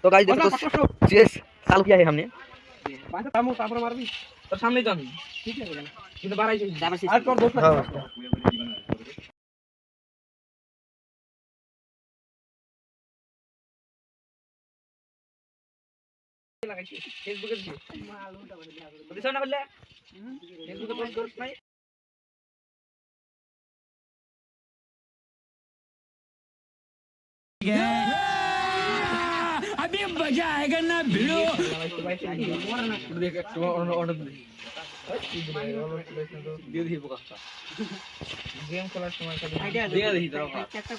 तो गाइस देखो तो चेस चालू किया है हमने। तो सामने जान ठीक है কিন্তু বাড়াইছে আর তোর দোস্ত লাগাইছি ফেসবুকে দিছি মাল উল্টা করে দিয়া দিছ না বললে ফেসবুকে পোস্ট করছ নাই अभी मजा आएगा ना भिड़ो देख ऑर्डर দিয়ে দিই বকাটা গেম খেলার সময় আইডিয়া দিয়ে দিই দাও একটা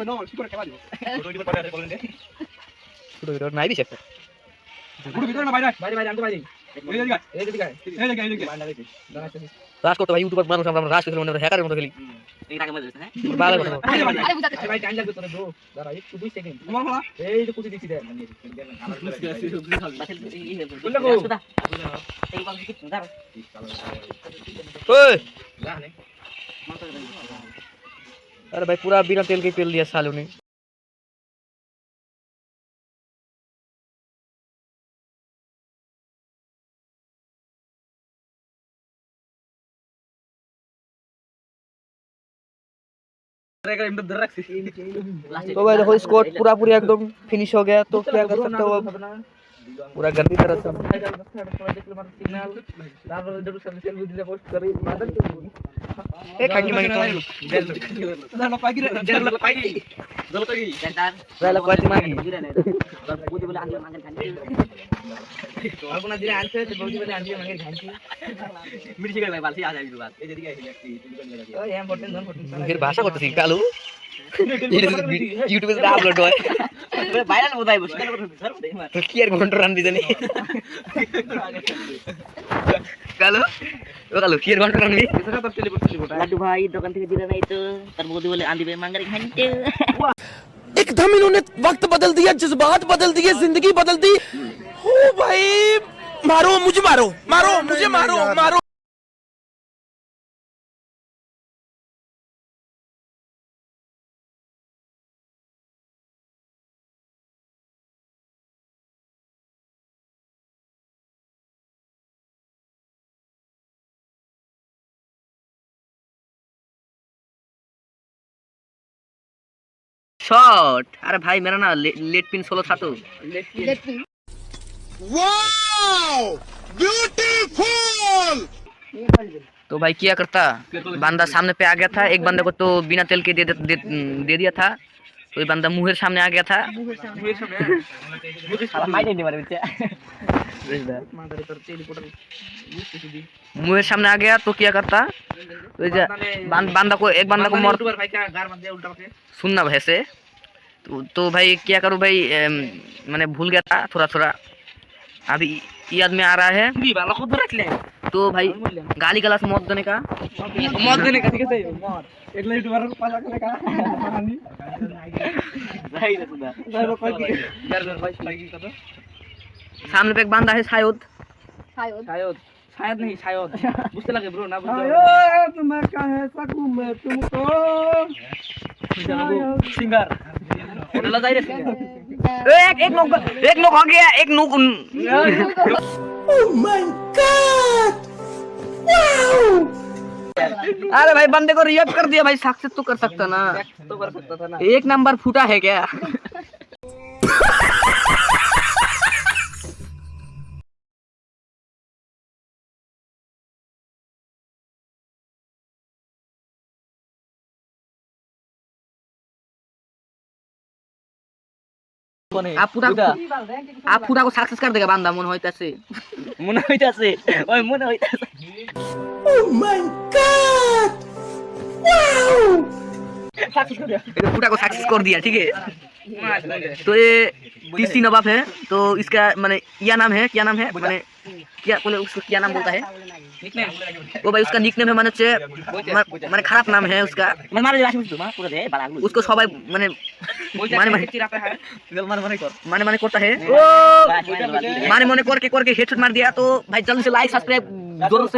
no super que vale foto video para বলেন দে ছোট ভিডিও নাই দিছে একটা পুরো ভিডিও না বাইরে বাইরে আনতে বাইরে এই দিকে রাজ করতে ভাই ইউটিউবার মানুষ আমরা রাজ করতে মনে হ্যাকারের মতো খেলি এই টাকা মধ্যে না ভালো কথা আরে বুঝাতে ভাই টাইম লাগবে তোরে ব্রো দাঁড়া একটু 2 সেকেন্ড তোমার ভালো এই যে কুচি দিছি দে বললে গো এই বাকি কিছু দাঁড়া ओए अरे भाई पूरा बिना तेल के पेल दिया सालों ने। तो भाई देखो स्कोर पूरा पूरी एकदम फिनिश हो गया। तो क्या कर सकते हो अब पूरा गंदी तरह से एक खाकी मांगी तो पहले क्वालिटी मांगी বুঝি বলে আনতে মাঙ্গের খান alguna dire antes de বৌদি বলে আনতে মাঙ্গের খান মির্চি গেলে বালছি আ যাবি বাস এই দিকে আইছি ওই এম বটন ধন বটন फिर भाषा करते सी कालू यूट्यूब पे अपलोड হয় ভাইরাল বোধাই বসে কেন করতে স্যার মার তো কি আর ঘন্টা রান দিতে নেই কালু ও কালু কি আর ঘন্টা রান দিই এটা তো টেলিপোর্ট টেলিপোর্ট লাড্ডু ভাই দোকান থেকে দিলে নাই তো তার বৌদি বলে আনদিবে মাঙ্গের খানতে एकदम इन्होंने वक्त बदल दिया जज्बात बदल दिए जिंदगी बदल दी ओ भाई मारो मुझे मारो मारो मुझे मारो मारो शॉट। अरे भाई मेरा ना लेट पिन 16 था तो वाओ ब्यूटीफुल। तो भाई क्या करता बंदा सामने पे आ गया था। एक बंदे को तो बिना तेल के दे दिया था। तो ये बंदा मुंह सामने आ गया था। मुंह सामने आ गया तो क्या करता तो बंदा को एक बंदा को मार सुनना भाई से तो भाई क्या करूं भाई मैंने भूल गया था थोड़ा थोड़ा। अभी याद में आ रहा है तो भाई गाली गलास मौत देने का ठीक है मौत एक यूट्यूबर को पाला करने का कहानी भाई रे सुधा सामने पे एक बंदा है शायद शायद नहीं शायद बुझते लगे ब्रो ना बुझते मैं कहे सकूं मैं तुमको सिंगर बोला जाए रे एक नोक हो गया एक नोक ओह माय गॉड वाओ। अरे भाई बंदे को रिएक्ट कर दिया भाई। सक्सेस तो कर सकता ना तो कर सकता था ना एक नंबर फूटा है क्या आप पूरा को सक्सेस कर देगा बंदा मन होइताছে ওই মনে হইতাছে ओह माय गॉड वाओ। पूरा को सक्सेस कर दिया ठीक है। तो ये तीसरी नवाब है। तो इसका माने क्या नाम है माने क्या बोले उसको क्या नाम बोलता है वो भाई उसका निकनेम है माने खराब नाम है उसका মারে আসি তো মা পুরো দে বালা उसको सबाई माने माने करता है माने करके हेडशॉट मार दिया। तो भाई जल्दी से लाइक सब्सक्राइब जरूर से